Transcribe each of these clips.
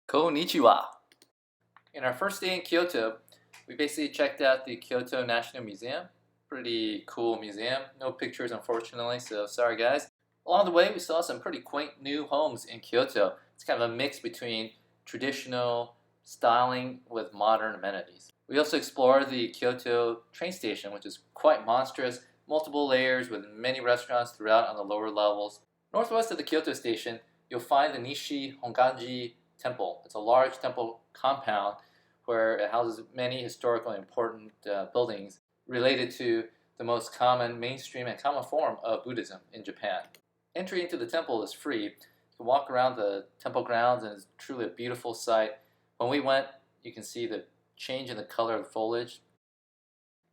Konnichiwa! In our first day in Kyoto, we basically checked out the Kyoto National Museum. Pretty cool museum. No pictures, unfortunately, so sorry guys. Along the way, we saw some pretty quaint new homes in Kyoto. It's kind of a mix between traditional styling with modern amenities. We also explored the Kyoto train station, which is quite monstrous, multiple layers with many restaurants throughout on the lower levels. Northwest of the Kyoto station, you'll find the Nishi Honganji Temple. It's a large temple compound where it houses many historical and important buildings related to the most common mainstream and common form of Buddhism in Japan. Entry into the temple is free. You can walk around the temple grounds and it's truly a beautiful sight. When we went, you can see the change in the color of the foliage.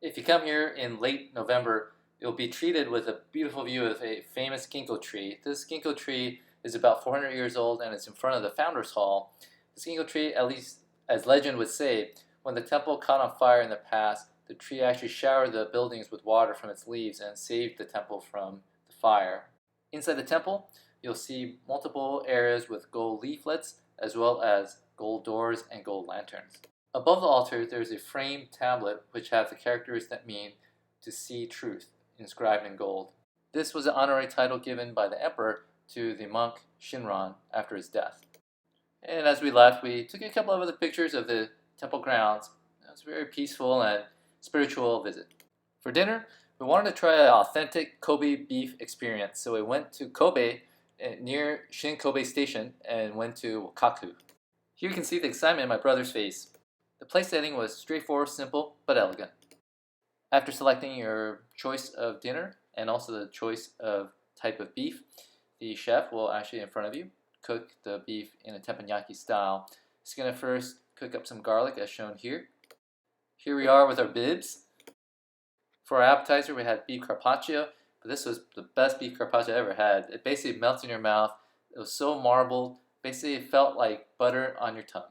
If you come here in late November, you'll be treated with a beautiful view of a famous ginkgo tree. This ginkgo tree is about 400 years old and it's in front of the Founders Hall. This ginkgo tree, at least as legend would say, when the temple caught on fire in the past, the tree actually showered the buildings with water from its leaves and saved the temple from the fire. Inside the temple, you'll see multiple areas with gold leaflets as well as gold doors and gold lanterns. Above the altar, there's a framed tablet which has the characters that mean to see truth inscribed in gold. This was an honorary title given by the emperor to the monk Shinran after his death. And as we left, we took a couple of other pictures of the temple grounds. It was a very peaceful and spiritual visit. For dinner, we wanted to try an authentic Kobe beef experience, so we went to Kobe near Shin Kobe Station and went to Kaku. Here you can see the excitement in my brother's face. The place setting was straightforward, simple, but elegant. After selecting your choice of dinner and also the choice of type of beef, the chef will actually in front of you cook the beef in a teppanyaki style. He's going to first cook up some garlic as shown here. Here we are with our bibs. For our appetizer, we had beef carpaccio, but this was the best beef carpaccio I ever had. It basically melts in your mouth. It was so marbled. Basically, it felt like butter on your tongue.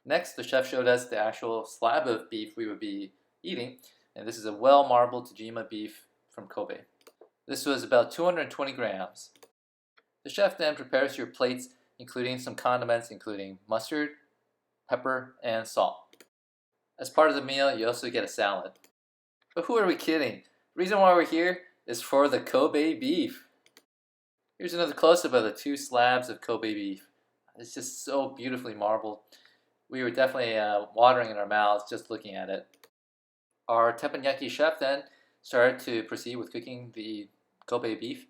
Next, the chef showed us the actual slab of beef we would be eating, and this is a well-marbled Tajima beef from Kobe. This was about 220 grams. The chef then prepares your plates, including some condiments, including mustard, pepper, and salt. As part of the meal, you also get a salad. But who are we kidding? The reason why we're here is for the Kobe beef. Here's another close-up of the two slabs of Kobe beef. It's just so beautifully marbled. We were definitely watering in our mouths just looking at it. Our teppanyaki chef then started to proceed with cooking the Kobe beef.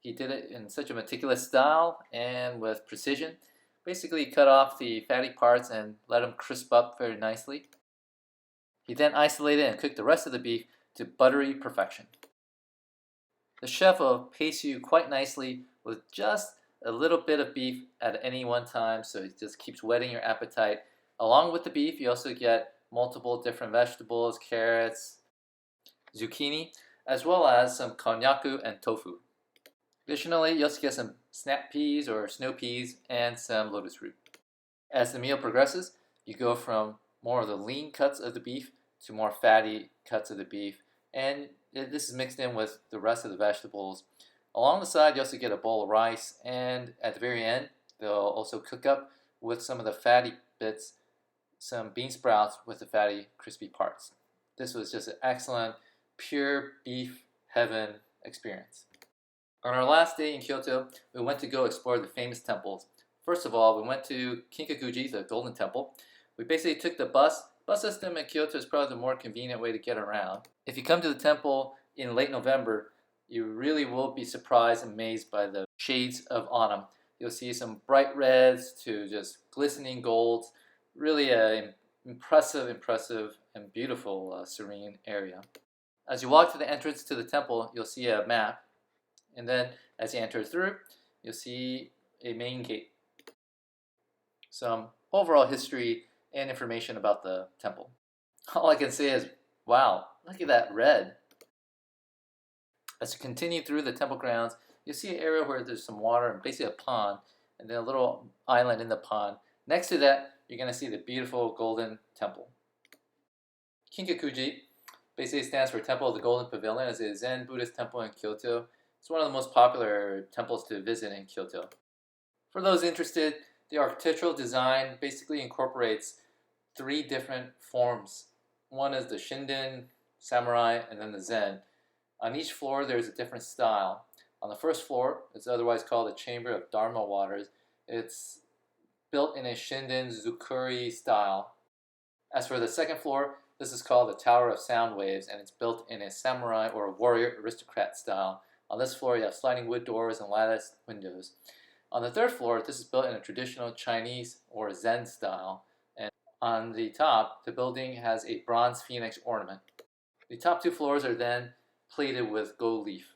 He did it in such a meticulous style and with precision. Basically, he cut off the fatty parts and let them crisp up very nicely. He then isolated and cooked the rest of the beef to buttery perfection. The chef will pace you quite nicely with just a little bit of beef at any one time, so it just keeps whetting your appetite. Along with the beef, you also get multiple different vegetables, carrots, zucchini, as well as some konnyaku and tofu. Additionally, you also get some snap peas or snow peas and some lotus root. As the meal progresses, you go from more of the lean cuts of the beef to more fatty cuts of the beef, and this is mixed in with the rest of the vegetables. Along the side, you also get a bowl of rice, and at the very end, they'll also cook up with some of the fatty bits, some bean sprouts with the fatty, crispy parts. This was just an excellent, pure beef heaven experience. On our last day in Kyoto, we went to go explore the famous temples. First of all, we went to Kinkakuji, the Golden Temple. We basically took the bus. Bus system in Kyoto is probably the more convenient way to get around. If you come to the temple in late November, you really will be surprised and amazed by the shades of autumn. You'll see some bright reds to just glistening golds. Really an impressive and beautiful serene area. As you walk to the entrance to the temple, you'll see a map. And then as you enter through, you'll see a main gate. Some overall history and information about the temple. All I can say is, wow, look at that red. As you continue through the temple grounds, you'll see an area where there's some water and basically a pond, and then a little island in the pond. Next to that, you're going to see the beautiful golden temple. Kinkakuji basically stands for Temple of the Golden Pavilion. It's a Zen Buddhist temple in Kyoto. It's one of the most popular temples to visit in Kyoto. For those interested, The architectural design basically incorporates three different forms. One is the Shinden, Samurai, and then the Zen. On each floor, there's a different style. On the first floor, it's otherwise called the Chamber of Dharma Waters. It's built in a Shinden Zukuri style. As for the second floor, this is called the Tower of Sound Waves, and it's built in a samurai or warrior aristocrat style. On this floor, you have sliding wood doors and latticed windows. On the third floor, this is built in a traditional Chinese or Zen style. And on the top, the building has a bronze phoenix ornament. The top two floors are then plated with gold leaf.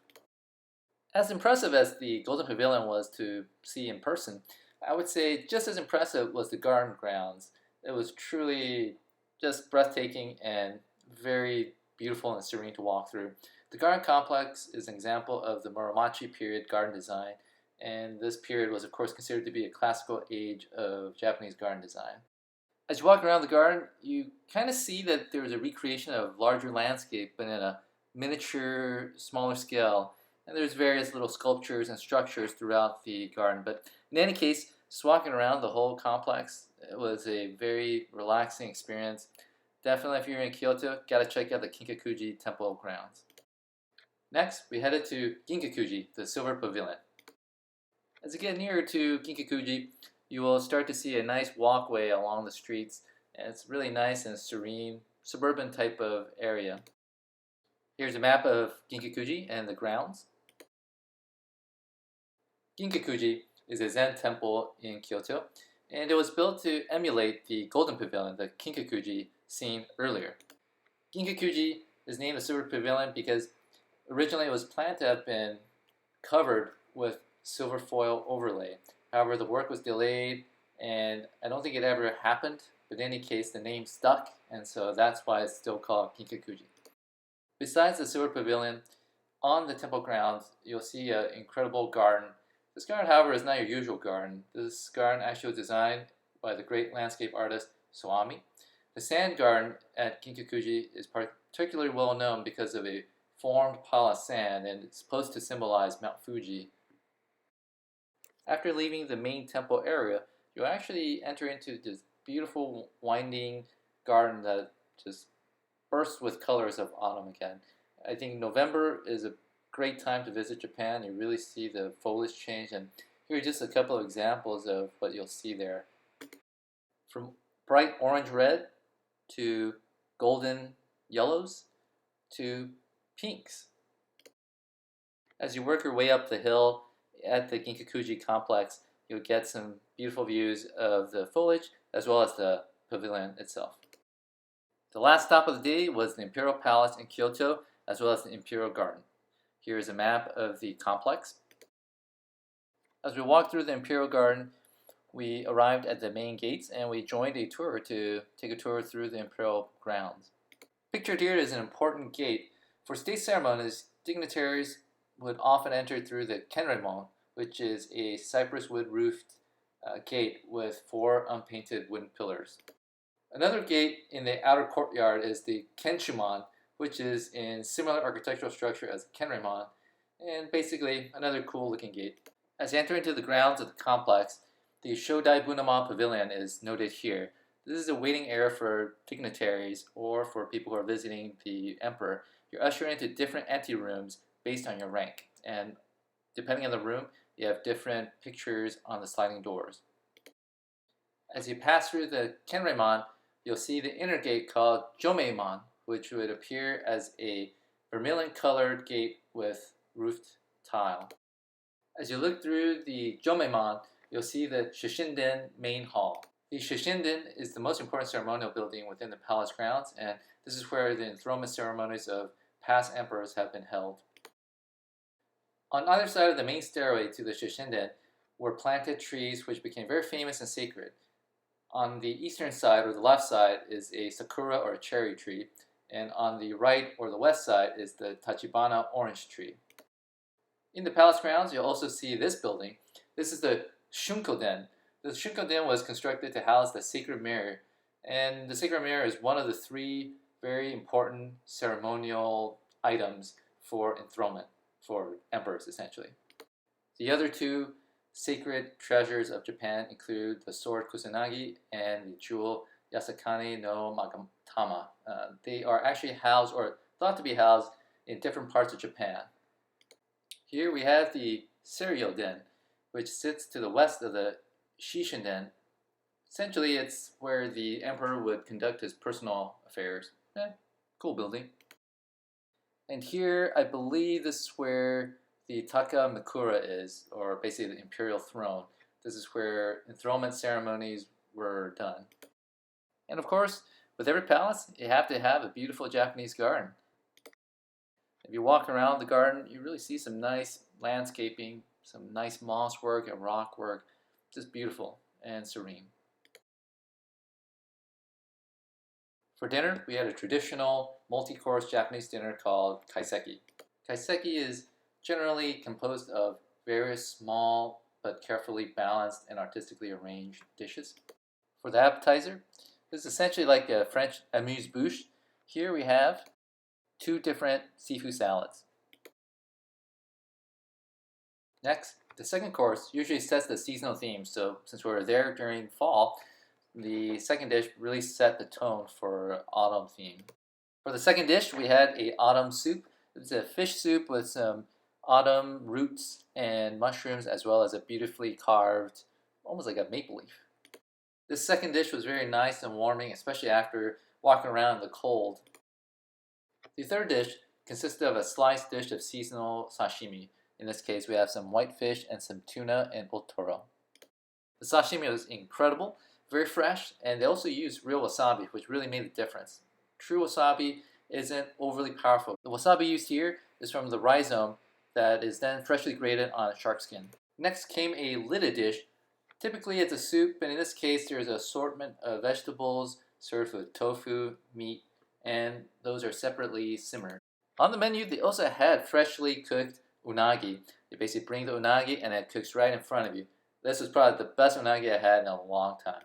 As impressive as the Golden Pavilion was to see in person, I would say just as impressive was the garden grounds. It was truly just breathtaking and very beautiful and serene to walk through. The garden complex is an example of the Muromachi period garden design, and this period was of course considered to be a classical age of Japanese garden design. As you walk around the garden, you kind of see that there's a recreation of larger landscape, but in a miniature, smaller scale. And there's various little sculptures and structures throughout the garden. But in any case, just walking around the whole complex, it was a very relaxing experience. Definitely, if you're in Kyoto, gotta check out the Kinkakuji temple grounds. Next, we headed to Ginkakuji, the Silver Pavilion. As you get nearer to Kinkakuji, you will start to see a nice walkway along the streets, and it's really nice and serene, suburban type of area. Here's a map of Ginkakuji and the grounds. Ginkakuji is a Zen temple in Kyoto, and it was built to emulate the Golden Pavilion, the Kinkakuji, seen earlier. Ginkakuji is named the Silver Pavilion because originally it was planned to have been covered with silver foil overlay. However, the work was delayed, and I don't think it ever happened. But in any case, the name stuck, and so that's why it's still called Kinkakuji. Besides the Silver Pavilion, on the temple grounds, you'll see an incredible garden. This garden, however, is not your usual garden. This garden actually was designed by the great landscape artist Soami. The sand garden at Kinkakuji is particularly well known because of a formed pile of sand, and it's supposed to symbolize Mount Fuji. After leaving the main temple area, you'll actually enter into this beautiful winding garden that just bursts with colors of autumn again. I think November is a great time to visit Japan. You really see the foliage change, and here are just a couple of examples of what you'll see there. From bright orange red to golden yellows to pinks. As you work your way up the hill at the Ginkakuji complex, you'll get some beautiful views of the foliage as well as the pavilion itself. The last stop of the day was the Imperial Palace in Kyoto as well as the Imperial Garden. Here is a map of the complex. As we walked through the Imperial Garden, we arrived at the main gates and we joined a tour to take a tour through the Imperial grounds. Pictured here is an important gate. For state ceremonies, dignitaries would often enter through the Kenreimon, which is a cypress wood roofed gate with 4 unpainted wooden pillars. Another gate in the outer courtyard is the Kenshimon, which is in similar architectural structure as the Kenreimon, and basically another cool looking gate. As you enter into the grounds of the complex, the Shodai Bunama Pavilion is noted here. This is a waiting area for dignitaries or for people who are visiting the emperor. You're ushered into different anterooms based on your rank, and depending on the room, you have different pictures on the sliding doors. As you pass through the Kenreimon, you'll see the inner gate called Jomeimon, which would appear as a vermilion-colored gate with roofed tile. As you look through the Jomeimon, you'll see the Shishinden main hall. The Shishinden is the most important ceremonial building within the palace grounds, and this is where the enthronement ceremonies of past emperors have been held. On either side of the main stairway to the Shishinden were planted trees which became very famous and sacred. On the eastern side or the left side is a sakura or a cherry tree, and on the right or the west side is the Tachibana orange tree. In the palace grounds, you'll also see this building. This is the Shunkoden. The Shunkoden was constructed to house the sacred mirror, and the sacred mirror is one of the 3 very important ceremonial items for enthronement, for emperors essentially. The other 2 sacred treasures of Japan include the sword kusanagi and the jewel yasakane no magatama. They are actually housed, or thought to be housed, in different parts of Japan. Here we have the Cereal Den, which sits to the west of the Shishin Den. Essentially, it's where the emperor would conduct his personal affairs. Cool building. And here, I believe this is where the Taka Mikura is, or basically the imperial throne. This is where enthronement ceremonies were done. And of course, with every palace, you have to have a beautiful Japanese garden. If you walk around the garden, you really see some nice landscaping, some nice moss work and rock work. Just beautiful and serene. For dinner, we had a traditional multi-course Japanese dinner called Kaiseki. Kaiseki is generally composed of various small but carefully balanced and artistically arranged dishes. For the appetizer, this is essentially like a French amuse-bouche. Here we have 2 different seafood salads. Next, the second course usually sets the seasonal theme, so since we're there during fall, the second dish really set the tone for autumn theme. For the second dish, we had a autumn soup. It's a fish soup with some autumn roots and mushrooms, as well as a beautifully carved, almost like a maple leaf. This second dish was very nice and warming, especially after walking around in the cold. The third dish consisted of a sliced dish of seasonal sashimi. In this case, we have some whitefish and some tuna and otoro. The sashimi was incredible, very fresh, and they also used real wasabi, which really made a difference. True wasabi isn't overly powerful. The wasabi used here is from the rhizome that is then freshly grated on a shark skin. Next came a lidded dish. Typically it's a soup, but in this case there's an assortment of vegetables served with tofu, meat, and those are separately simmered. On the menu, they also had freshly cooked unagi. They basically bring the unagi and it cooks right in front of you. This was probably the best unagi I had in a long time.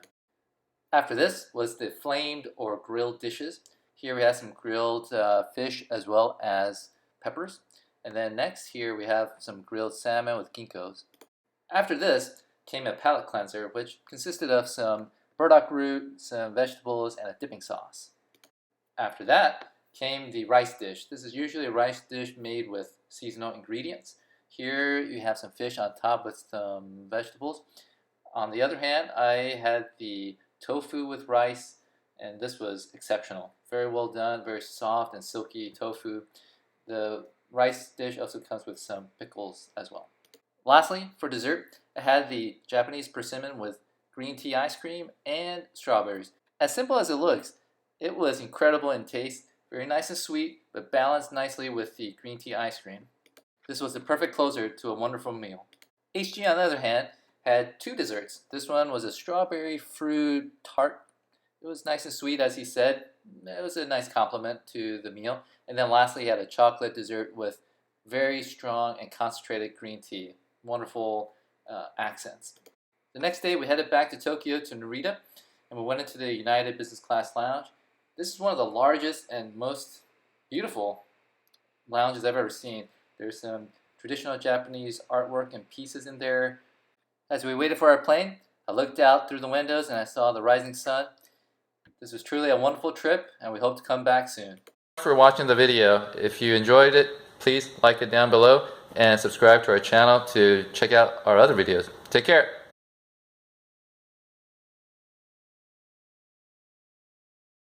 After this was the flamed or grilled dishes. Here we have some grilled fish as well as peppers. And then next here we have some grilled salmon with ginkgos. After this came a palate cleanser, which consisted of some burdock root, some vegetables, and a dipping sauce. After that came the rice dish. This is usually a rice dish made with seasonal ingredients. Here you have some fish on top with some vegetables. On the other hand, I had the tofu with rice, and this was exceptional. Very well done, very soft and silky tofu. The rice dish also comes with some pickles as well. Lastly, for dessert, I had the Japanese persimmon with green tea ice cream and strawberries. As simple as it looks, it was incredible in taste, very nice and sweet, but balanced nicely with the green tea ice cream. This was the perfect closer to a wonderful meal. HG, on the other hand, had 2 desserts. This one was a strawberry fruit tart. It was nice and sweet, as he said. It was a nice compliment to the meal. And then lastly, he had a chocolate dessert with very strong and concentrated green tea. Wonderful accents. The next day, we headed back to Tokyo to Narita, and we went into the United Business Class Lounge. This is one of the largest and most beautiful lounges I've ever seen. There's some traditional Japanese artwork and pieces in there. As we waited for our plane, I looked out through the windows and I saw the rising sun. This was truly a wonderful trip, and we hope to come back soon. Thanks for watching the video. If you enjoyed it, please like it down below and subscribe to our channel to check out our other videos. Take care.